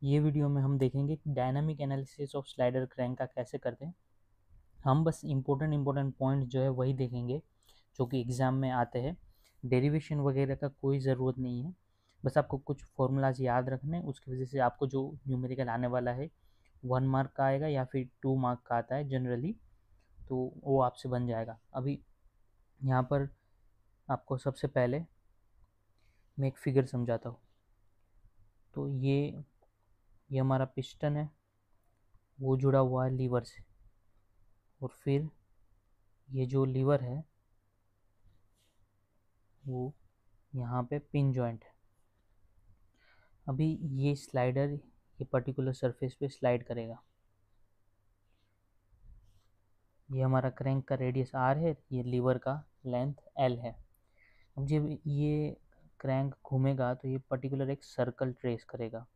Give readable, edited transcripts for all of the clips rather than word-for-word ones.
ये वीडियो में हम देखेंगे कि dynamic analysis of slider crank का कैसे करते हैं। हम बस इम्पोर्टेंट पॉइंट जो है वही देखेंगे जो कि एग्ज़ाम में आते हैं। डेरिवेशन वगैरह का कोई ज़रूरत नहीं है, बस आपको कुछ फॉर्मूलाज याद रखने हैं। उसकी वजह से आपको जो न्यूमेरिकल आने वाला है 1 मार्क का आएगा या फिर 2 मार्क का आता है जनरली, तो वो आपसे बन जाएगा। अभी यहाँ पर आपको सबसे पहले मैं एक फिगर समझाता हूँ। तो ये हमारा पिस्टन है, वो जुड़ा हुआ है लीवर से, और फिर ये जो लीवर है वो यहाँ पे पिन जॉइंट है। अभी ये स्लाइडर ये पर्टिकुलर सरफेस पे स्लाइड करेगा। ये हमारा क्रैंक का रेडियस आर है, ये लीवर का लेंथ एल है। अब जब ये क्रैंक घूमेगा तो ये पर्टिकुलर एक सर्कल ट्रेस करेगा।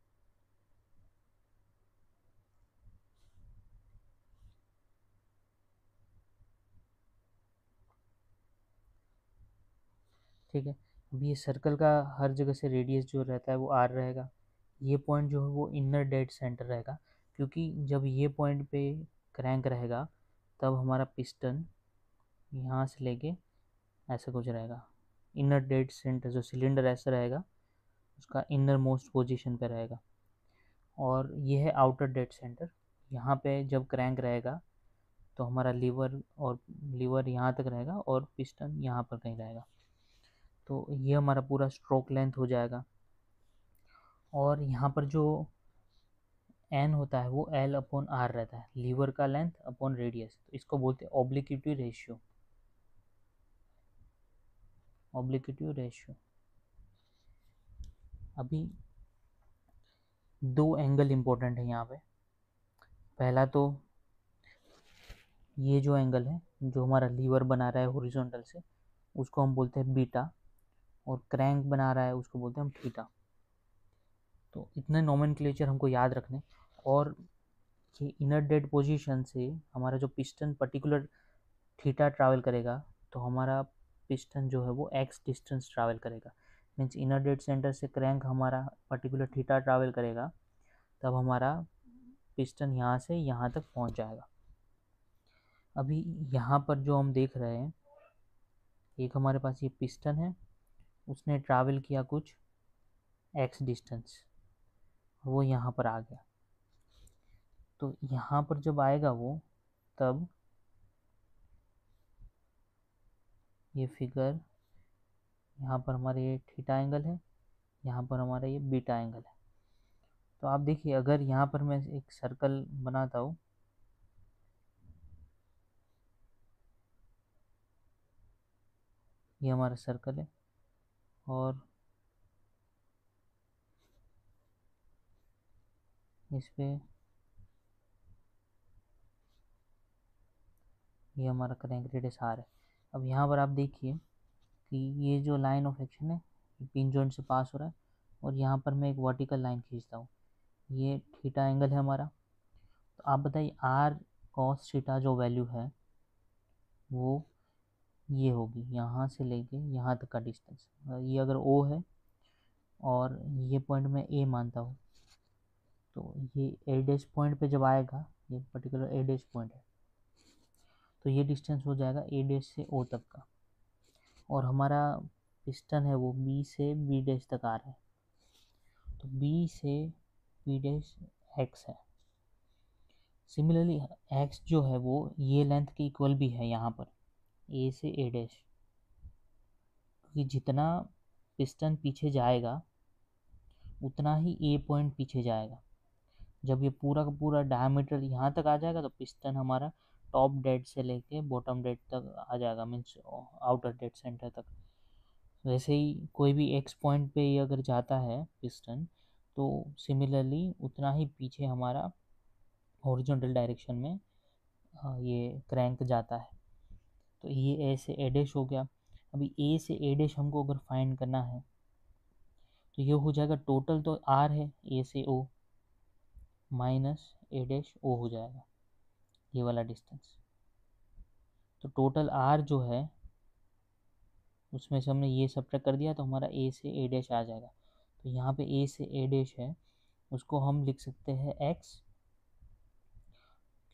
ठीक है, अब ये सर्कल का हर जगह से रेडियस जो रहता है वो आर रहेगा। ये पॉइंट जो है वो इनर डेड सेंटर रहेगा, क्योंकि जब ये पॉइंट पे क्रैंक रहेगा तब हमारा पिस्टन यहाँ से लेके ऐसे कुछ रहेगा। इनर डेड सेंटर जो सिलेंडर ऐसा रहेगा उसका इनर मोस्ट पोजिशन पे रहेगा, और ये है आउटर डेड सेंटर। यहाँ पे जब क्रैंक रहेगा तो हमारा लीवर यहाँ तक रहेगा और पिस्टन यहाँ पर कहीं रहेगा। तो ये हमारा पूरा स्ट्रोक लेंथ हो जाएगा। और यहाँ पर जो एन होता है वो एल अपॉन आर रहता है, लीवर का लेंथ अपॉन रेडियस। तो इसको बोलते हैं ऑब्लिक्विटी रेशियो। Obliquity ratio. अभी दो एंगल इंपॉर्टेंट है यहाँ पे। पहला तो ये जो एंगल है जो हमारा लीवर बना रहा है हॉरिजॉन्टल से, उसको हम बोलते हैं बीटा, और क्रैंक बना रहा है उसको बोलते हैं हम थीटा। तो इतने नोमेनक्लेचर हमको याद रखने। और कि इनर डेड पोजीशन से हमारा जो पिस्टन पर्टिकुलर थीटा ट्रैवल करेगा, तो हमारा पिस्टन जो है वो एक्स डिस्टेंस ट्रैवल करेगा। मीन्स इनर डेड सेंटर से क्रैंक हमारा पर्टिकुलर थीटा ट्रैवल करेगा, तब हमारा पिस्टन यहाँ से यहाँ तक पहुँच जाएगा। अभी यहाँ पर जो हम देख रहे हैं, एक हमारे पास ये पिस्टन है, उसने ट्रैवल किया कुछ एक्स डिस्टेंस, वो यहाँ पर आ गया। तो यहाँ पर जब आएगा वो, तब ये फिगर यहाँ पर हमारे ये थीटा एंगल है, यहाँ पर हमारा ये बीटा एंगल है। तो आप देखिए, अगर यहाँ पर मैं एक सर्कल बनाता हूँ, ये हमारा सर्कल है, और इस पे ये हमारा क्रैंक रेडियस आर है। अब यहाँ पर आप देखिए कि ये जो लाइन ऑफ एक्शन है ये पिन जॉइंट से पास हो रहा है, और यहाँ पर मैं एक वर्टिकल लाइन खींचता हूँ, ये थीटा एंगल है हमारा। तो आप बताइए आर कॉस थीटा जो वैल्यू है वो ये होगी, यहाँ से लेके यहाँ तक का डिस्टेंस। ये अगर ओ है और ये पॉइंट मैं ए मानता हूँ, तो ये ए डैश पॉइंट पे जब आएगा, ये पर्टिकुलर ए डैश पॉइंट है, तो ये डिस्टेंस हो जाएगा ए डैश से ओ तक का। और हमारा पिस्टन है वो बी से बी डैश तक आ रहा है, तो बी से बी डैश एक्स है। सिमिलरली एक्स जो है वो ये लेंथ के इक्वल भी है यहाँ पर, ए से ए डैश, क्योंकि जितना पिस्टन पीछे जाएगा उतना ही ए पॉइंट पीछे जाएगा। जब ये पूरा का पूरा डायमीटर यहाँ तक आ जाएगा तो पिस्टन हमारा टॉप डेड से लेके बॉटम डेड तक आ जाएगा, मीन्स आउटर डेड सेंटर तक। वैसे ही कोई भी एक्स पॉइंट पे ये अगर जाता है पिस्टन, तो सिमिलरली उतना ही पीछे हमारा हॉरिजॉन्टल डायरेक्शन में ये क्रैंक जाता है। तो ये ए से ए डैश हो गया। अभी ए से ए डैश हमको अगर फाइंड करना है, तो ये हो जाएगा टोटल तो आर है ए से ओ माइनस ए डैश ओ हो जाएगा, ये वाला डिस्टेंस। तो टोटल आर जो है उसमें से हमने ये सब्ट्रैक्ट कर दिया, तो हमारा ए से ए डैश आ जाएगा। तो यहाँ पे ए से ए डैश है, उसको हम लिख सकते हैं x,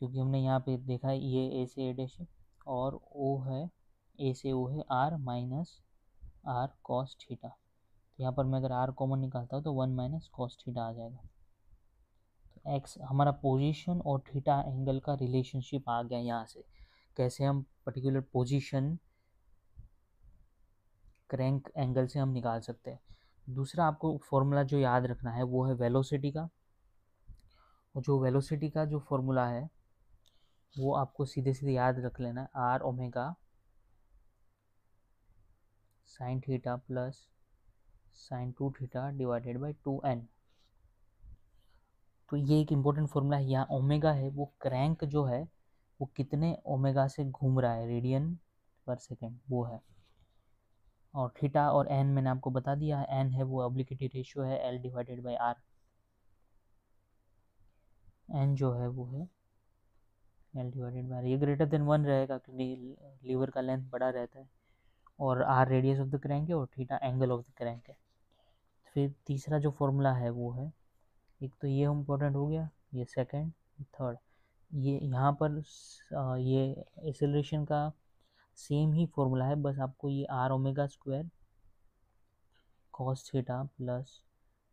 क्योंकि हमने यहाँ पे देखा है ये ए से ए डैश है और ओ है, ए से ओ है r minus r cos theta. तो यहाँ पर मैं अगर r कॉमन निकालता हूँ तो 1 माइनस cos थीटा आ जाएगा। तो x हमारा पोजीशन और थीटा एंगल का रिलेशनशिप आ गया। यहाँ से कैसे हम पर्टिकुलर पोजीशन क्रैंक एंगल से हम निकाल सकते हैं। दूसरा आपको फॉर्मूला जो याद रखना है वो है वेलोसिटी का, और जो वेलोसिटी का जो फॉर्मूला है वो आपको सीधे सीधे याद रख लेना है, R omega sine theta plus sine 2 theta divided by 2n। तो ये एक इम्पोर्टेंट फॉर्मूला है। यहाँ ओमेगा है वो क्रैंक जो है वो कितने ओमेगा से घूम रहा है, रेडियन पर सेकेंड, वो है। और थीटा और एन मैंने आपको बता दिया है, एन है वो ऑब्लिक्विटी रेशियो है L divided by R. N जो है वो है एल डिवाइडेड बाई आर। ये ग्रेटर देन 1 रहेगा क्योंकि लीवर का लेंथ बड़ा रहता है, और R radius of the crank है और theta angle of the crank है। फिर तीसरा जो फॉर्मूला है वो है, एक तो ये इम्पोर्टेंट हो गया, ये सेकंड, थर्ड, ये यहाँ पर ये एक्सेलरेशन का सेम ही फॉर्मूला है, बस आपको ये R omega square cos theta plus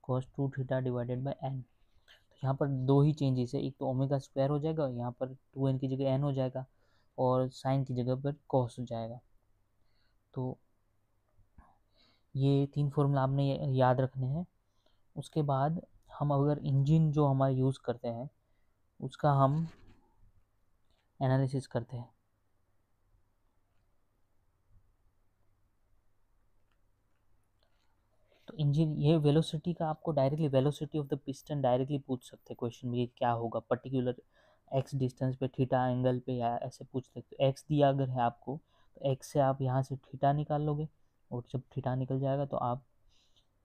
cos 2 theta divided by n. तो यहाँ पर दो ही चेंजेस है, एक तो ओमेगा स्क्वायर हो जाएगा, यहाँ पर 2n की जगह n हो जाएगा, और साइन की जगह पर कॉस हो जाएगा। तो ये 3 फॉर्मूला आपने याद रखने हैं। उसके बाद हम अगर इंजन जो हमारा यूज़ करते हैं उसका हम एनालिसिस करते हैं। तो इंजन ये वेलोसिटी का आपको directly velocity of the piston directly पूछ सकते हैं क्वेश्चन में, ये क्या होगा पर्टिकुलर एक्स डिस्टेंस पे थीटा एंगल पे, या ऐसे पूछ सकते हो। एक्स दिया अगर है आपको तो एक्स से आप यहाँ से थीटा निकाल लोगे, और जब थीटा निकल जाएगा तो आप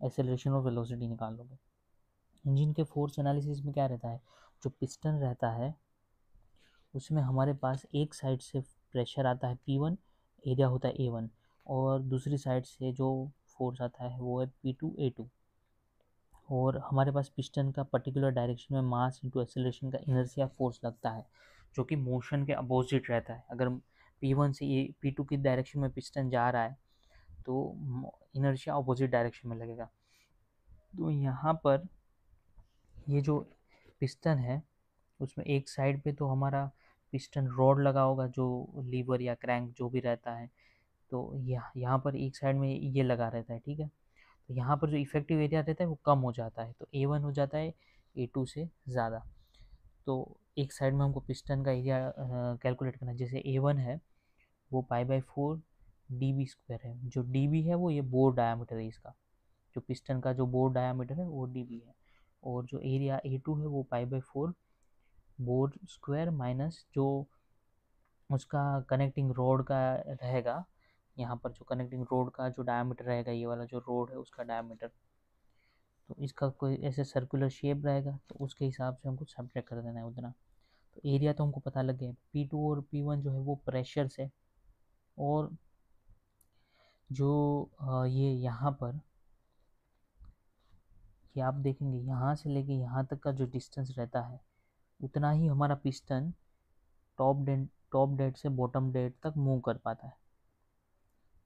एक्सेलरेशन और वेलोसिटी निकाल लोगे। इंजन के फोर्स एनालिसिस में क्या रहता है, जो पिस्टन रहता है उसमें हमारे पास एक साइड से प्रेशर आता है P1, एरिया होता है A1, और दूसरी साइड से जो फोर्स आता है वो है P2 A2, और हमारे पास पिस्टन का पर्टिकुलर डायरेक्शन में मास इंटू एक्सेलरेशन का इनर्शिया फोर्स लगता है, जो कि मोशन के अपोजिट रहता है। अगर P1 से P2 की डायरेक्शन में पिस्टन जा रहा है तो इनर्शिया अपोजिट डायरेक्शन में लगेगा। तो यहाँ पर ये जो पिस्टन है उसमें एक साइड पे तो हमारा पिस्टन रॉड लगा होगा, जो लीवर या क्रैंक जो भी रहता है, तो यहाँ पर एक साइड में ये लगा रहता है, ठीक है। तो यहाँ पर जो इफेक्टिव एरिया रहता है वो कम हो जाता है, तो A1 हो जाता है A2 से ज़्यादा। तो एक साइड में हमको पिस्टन का एरिया कैलकुलेट करना है। जैसे A1 है वो π/4 dB स्क्वायर है, जो dB है वो ये बोर डायामीटर है इसका, जो पिस्टन का जो बोर डायामीटर है वो dB है, और जो एरिया A2 है वो π/4 बोर स्क्वायर माइनस जो उसका कनेक्टिंग रोड का रहेगा, यहाँ पर जो कनेक्टिंग रोड का जो डायमीटर रहेगा, ये वाला जो रोड है उसका डायमीटर, तो इसका कोई ऐसे सर्कुलर शेप रहेगा तो उसके हिसाब से हमको सब्ट्रैक्ट कर देना है उतना। तो एरिया तो हमको पता लग गया, P2 और P1 जो है वो प्रेशर से, और जो ये यहाँ पर ये आप देखेंगे यहाँ से लेके यहाँ तक का जो डिस्टेंस रहता है उतना ही हमारा पिस्टन टॉप डेड से बॉटम डेड तक मूव कर पाता है।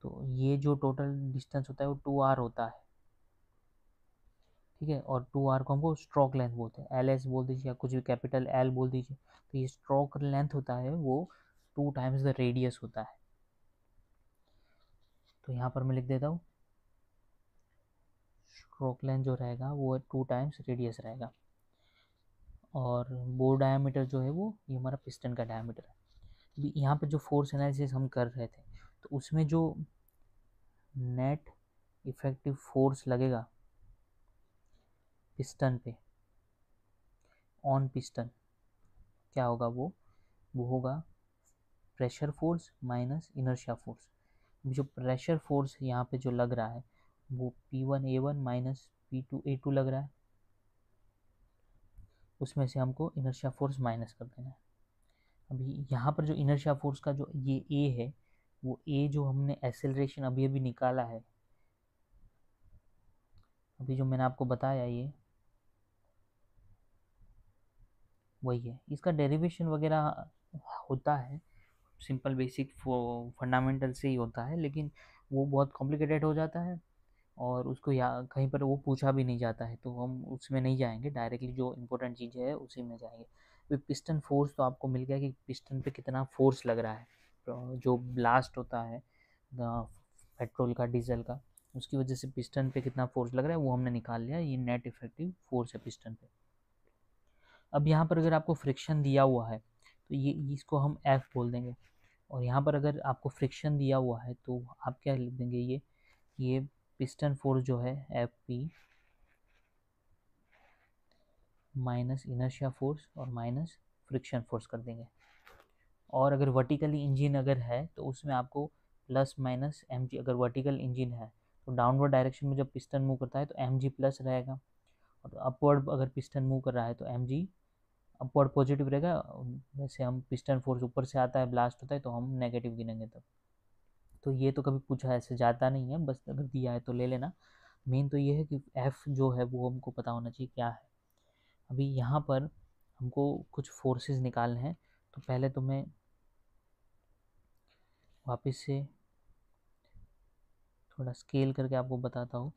तो ये जो टोटल डिस्टेंस होता है वो 2r होता है, ठीक है। और 2r को हमको स्ट्रोक लेंथ बोलते हैं, LS बोल दीजिए या कुछ भी कैपिटल L बोल दीजिए। तो ये स्ट्रोक लेंथ होता है वो 2 टाइम्स द रेडियस होता है। तो यहाँ पर मैं लिख देता हूँ स्ट्रोक लेंथ जो रहेगा वो 2 टाइम्स रेडियस रहेगा, और बोर डायमीटर जो है वो ये हमारा पिस्टन का डायमीटर है। अभी यहाँ पर जो फोर्स एनालिसिस हम कर रहे थे तो उसमें जो नेट इफेक्टिव फोर्स लगेगा पिस्टन पे ऑन पिस्टन क्या होगा, वो होगा pressure force minus inertia force. जो प्रेशर फोर्स यहाँ पे जो लग रहा है वो P1A1 माइनस P2A2 लग रहा है, उसमें से हमको इनर्शिया फोर्स माइनस कर देना है। अभी यहाँ पर जो इनर्शिया फोर्स का जो ये A है वो A जो हमने एक्सेलरेशन अभी अभी निकाला है, अभी जो मैंने आपको बताया वही है, इसका डेरिवेशन वगैरह होता है, सिंपल बेसिक फंडामेंटल से ही होता है, लेकिन वो बहुत कॉम्प्लिकेटेड हो जाता है और उसको या कहीं पर वो पूछा भी नहीं जाता है, तो हम उसमें नहीं जाएंगे, डायरेक्टली जो इम्पोर्टेंट चीज़ें है उसी में जाएंगे। फिर पिस्टन फोर्स तो आपको मिल गया कि पिस्टन पे कितना फोर्स लग रहा है, तो जो ब्लास्ट होता है पेट्रोल का डीजल का, उसकी वजह से पिस्टन पे कितना फोर्स लग रहा है वो हमने निकाल लिया, ये नेट इफेक्टिव फोर्स है पिस्टन पे। अब यहाँ पर अगर आपको फ्रिक्शन दिया हुआ है तो ये इसको हम एफ बोल देंगे, और यहाँ पर अगर आपको फ्रिक्शन दिया हुआ है तो आप क्या लिख देंगे, ये पिस्टन फोर्स जो है F P minus inertia force और माइनस फ्रिक्शन फोर्स कर देंगे। और अगर वर्टिकली इंजन अगर है तो उसमें आपको प्लस माइनस एम जी, अगर वर्टिकल इंजन है तो डाउनवर्ड डायरेक्शन में जब पिस्टन मूव करता है तो एम जी प्लस रहेगा, और अपवर्ड अगर पिस्टन मूव कर रहा है तो एम जी अपवर्ड पॉजिटिव रहेगा। वैसे हम पिस्टन फोर्स ऊपर से आता है, ब्लास्ट होता है, तो हम नेगेटिव गिनेंगे तब। तो ये तो कभी पूछा ऐसे जाता नहीं है, बस अगर दिया है तो ले लेना। मेन तो ये है कि एफ जो है वो हमको पता होना चाहिए क्या है। अभी यहाँ पर हमको कुछ फोर्सेस निकालने हैं, तो पहले तो मैं वापस से थोड़ा स्केल करके आपको बताता हूँ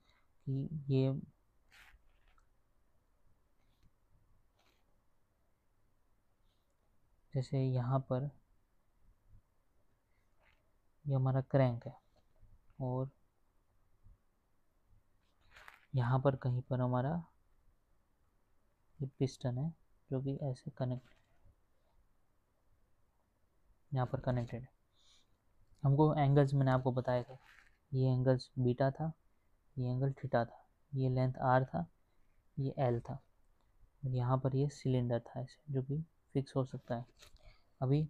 कि ये जैसे यहाँ पर ये हमारा क्रैंक है, और यहाँ पर कहीं पर हमारा ये पिस्टन है जो कि ऐसे कनेक्ट, यहाँ पर कनेक्टेड है। हमको एंगल्स मैंने आपको बताया था, ये एंगल्स बीटा था, ये एंगल थीटा था, ये लेंथ आर था, ये एल था, और यहाँ पर ये सिलेंडर था ऐसे, जो कि फिक्स हो सकता है। अभी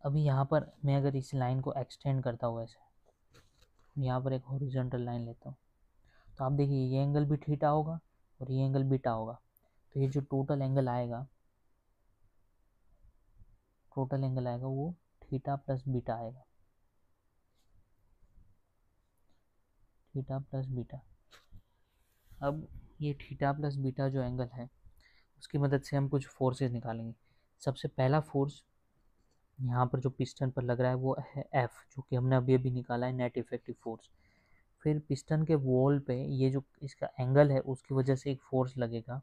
अभी यहाँ पर मैं अगर इस लाइन को एक्सटेंड करता हूँ ऐसे, यहाँ पर एक हॉरिजॉन्टल लाइन लेता हूँ, तो आप देखिए ये एंगल भी थीटा होगा और ये एंगल बीटा होगा, तो ये जो टोटल एंगल आएगा, वो थीटा प्लस बीटा आएगा, थीटा प्लस बीटा। अब ये थीटा प्लस बीटा जो एंगल है उसकी मदद से हम कुछ फोर्सेस निकालेंगे। सबसे पहला फोर्स यहाँ पर जो पिस्टन पर लग रहा है वो है एफ, जो कि हमने अभी अभी निकाला है, नेट इफेक्टिव फोर्स। फिर पिस्टन के वॉल पे ये जो इसका एंगल है उसकी वजह से एक फोर्स लगेगा,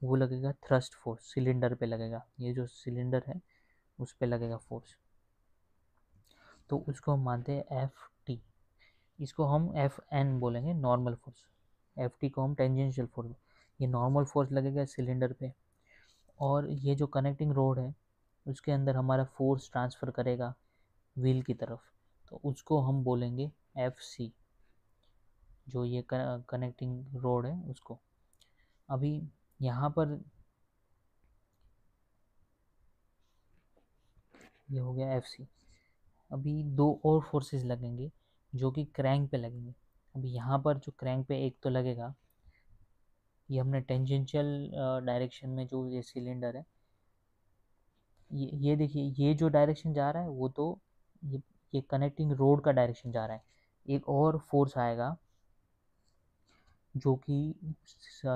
वो लगेगा थ्रस्ट फोर्स, सिलेंडर पे लगेगा, ये जो सिलेंडर है उस पे लगेगा फोर्स, तो उसको हम मानते हैं एफ टी। इसको हम एफ एन बोलेंगे, नॉर्मल फोर्स। एफ टी को हम टेंजेंशियल फोर्स, ये नॉर्मल फोर्स लगेगा सिलेंडर पे, और ये जो कनेक्टिंग रोड है उसके अंदर हमारा फोर्स ट्रांसफ़र करेगा व्हील की तरफ, तो उसको हम बोलेंगे एफ सी, जो ये कनेक्टिंग रोड है उसको। अभी यहाँ पर ये हो गया एफ सी। अभी दो और फोर्सेस लगेंगे जो कि क्रैंक पे लगेंगे। अभी यहाँ पर जो क्रैंक पे एक तो लगेगा, ये हमने टेंजेंशियल डायरेक्शन में जो ये सिलेंडर है, ये देखिए ये जो डायरेक्शन जा रहा है वो तो ये ये कनेक्टिंग रोड का डायरेक्शन जा रहा है। एक और फोर्स आएगा जो कि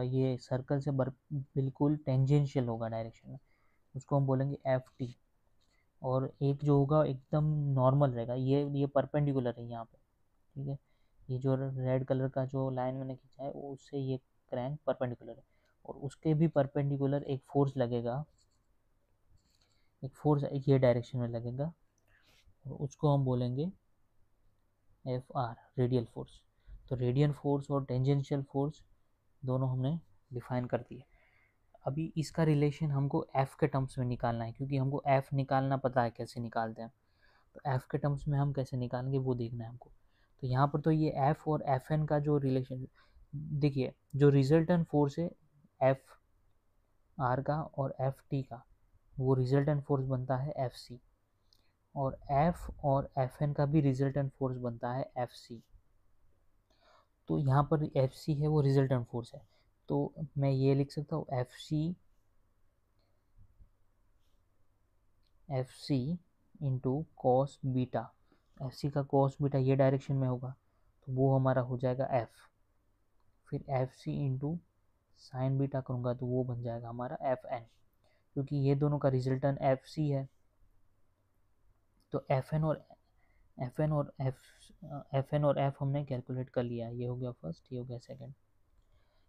ये सर्कल से बिल्कुल टेंजेंशियल होगा डायरेक्शन में, उसको हम बोलेंगे एफ टी। और एक जो होगा एकदम नॉर्मल रहेगा, ये परपेंडिकुलर है यहाँ पे, ठीक है। ये जो रेड कलर का जो लाइन मैंने खींचा है उससे ये क्रैंक परपेंडिकुलर है, और उसके भी परपेंडिकुलर एक फोर्स लगेगा, एक फोर्स ये डायरेक्शन में लगेगा, और उसको हम बोलेंगे एफ आर, रेडियल फोर्स। तो रेडियल फोर्स और टेंजेंशियल फोर्स दोनों हमने डिफाइन कर दिए। अभी इसका रिलेशन हमको एफ के टर्म्स में निकालना है, क्योंकि हमको एफ निकालना पता है कैसे निकालते हैं, तो एफ के टर्म्स में हम कैसे निकालेंगे वो देखना है हमको। तो यहाँ पर तो ये एफ और एफ एन का जो रिलेशन देखिए, जो रिजल्टेंट फोर्स है एफ आर का और एफ टी का, वो रिजल्टेंट फोर्स बनता है एफ सी, और एफ और एफ एन का भी रिजल्टेंट फोर्स बनता है एफ सी। तो यहाँ पर एफ सी है वो रिजल्टेंट फोर्स है, तो मैं ये लिख सकता हूँ F C into cos beta. F C का कॉस बीटा ये डायरेक्शन में होगा, तो वो हमारा हो जाएगा एफ, फिर F C into sine beta करूँगा तो वो बन जाएगा हमारा एफ एन, क्योंकि ये दोनों का रिजल्टेंट एफ सी है। तो एफ एन और एफ हमने कैलकुलेट कर लिया, ये हो गया फर्स्ट, ये हो गया सेकंड।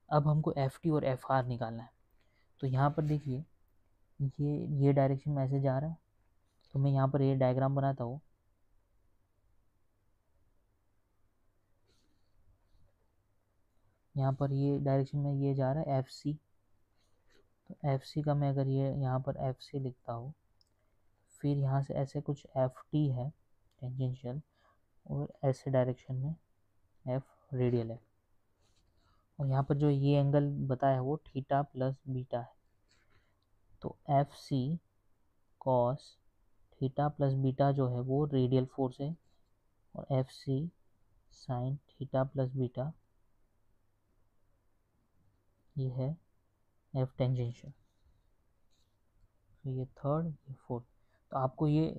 अब हमको एफ टी और एफ आर निकालना है। तो यहाँ पर देखिए ये डायरेक्शन में ऐसे जा रहा है, तो मैं यहाँ पर ये डायग्राम बनाता हूँ। यहाँ पर ये डायरेक्शन में ये जा रहा है एफ सी, तो एफ सी का मैं अगर ये यहाँ पर एफ सी लिखता हूँ, फिर यहाँ से ऐसे कुछ एफ टी है टेंजेंशियल, और ऐसे डायरेक्शन में एफ रेडियल है, और यहाँ पर जो ये एंगल बताया है वो थीटा प्लस बीटा है। तो F C cos theta plus beta जो है वो रेडियल फोर्स है, और F C sine theta plus beta ये है एफ टेंजेंशियल। तो ये थर्ड, ये फोर्थ। तो आपको ये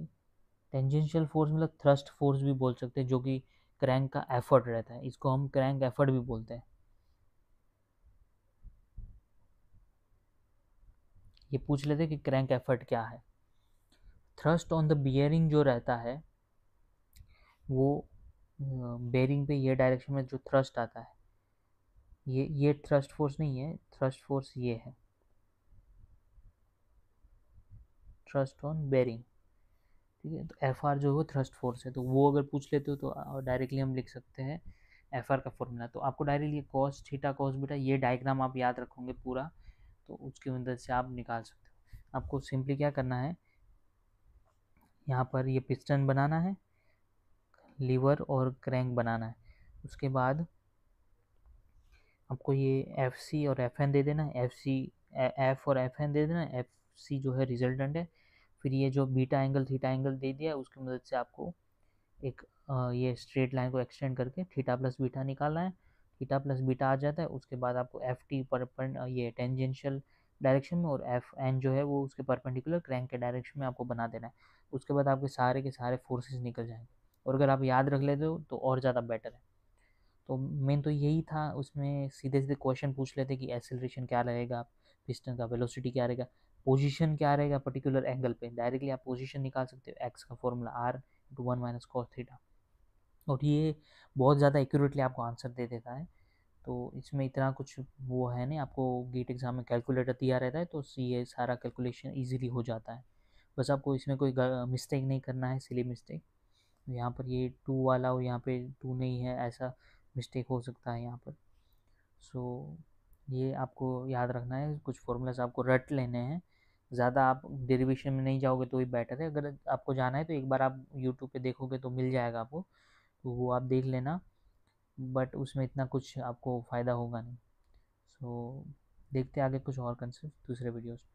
टेंजेंशियल फोर्स मतलब थ्रस्ट फोर्स भी बोल सकते हैं, जो कि क्रैंक का एफर्ट रहता है, इसको हम क्रैंक एफर्ट भी बोलते हैं। ये पूछ लेते कि क्रैंक एफर्ट क्या है। थ्रस्ट ऑन द बियरिंग जो रहता है वो बेरिंग पे ये डायरेक्शन में जो थ्रस्ट आता है, ये थ्रस्ट फोर्स नहीं है, थ्रस्ट फोर्स ये है, थ्रस्ट ऑन बेरिंग। ठीक है, तो एफ आर जो है वो थ्रस्ट फोर्स है, तो वो अगर पूछ लेते हो तो डायरेक्टली हम लिख सकते हैं एफ आर का फॉर्मूला। तो आपको directly cos theta cos beta ये डायग्राम आप याद रखोगे पूरा, तो उसकी मदद से आप निकाल सकते हो। आपको सिंपली क्या करना है, यहाँ पर ये पिस्टन बनाना है, लीवर और क्रैंक बनाना है। उसके बाद आपको ये एफ सी और एफ एन दे देना है, एफ और एफ एन दे देना है, एफ सी जो है रिजल्टेंट है। फिर ये जो बीटा एंगल थीटा एंगल दे दिया है, उसकी मदद से आपको एक ये स्ट्रेट लाइन को एक्सटेंड करके थीटा प्लस बीटा निकालना है। थीटा प्लस बीटा आ जाता है, उसके बाद आपको एफ टी पर ये टेंजेंशियल डायरेक्शन में, और एफ एन जो है वो उसके परपेंडिकुलर क्रैंक के डायरेक्शन में आपको बना देना है। उसके बाद आपके सारे के सारे फोर्सेस निकल जाएंगे, और अगर आप याद रख लेते हो तो और ज़्यादा बेटर है। तो मेन तो यही था, उसमें सीधे सीधे क्वेश्चन पूछ लेते कि एक्सेलरेशन क्या रहेगा पिस्टन का, वेलोसिटी क्या रहेगा, पोजीशन क्या रहेगा पर्टिकुलर एंगल पे, डायरेक्टली आप पोजीशन निकाल सकते हो, एक्स का formula R into 1 minus cos theta. और ये बहुत ज़्यादा एक्यूरेटली आपको आंसर दे देता है। तो इसमें इतना कुछ वो है नहीं, आपको गेट एग्जाम में कैलकुलेटर दिया रहता है, तो ये सारा कैलकुलेशन ईजिली हो जाता है। बस आपको इसमें कोई मिस्टेक नहीं करना है, सिली मिस्टेक। यहाँ पर ये 2 वाला और यहाँ पे 2 नहीं है, ऐसा मिस्टेक हो सकता है यहाँ पर। सो ये आपको याद रखना है, कुछ फॉर्मूलाज आपको रट लेने हैं, ज़्यादा आप डेरिवेशन में नहीं जाओगे तो ही बेटर है। अगर आपको जाना है तो एक बार आप यूट्यूब पे देखोगे तो मिल जाएगा आपको, तो वो आप देख लेना, बट उसमें इतना कुछ आपको फ़ायदा होगा नहीं। सो देखते आगे कुछ और कंसेप्ट दूसरे वीडियोज़ में।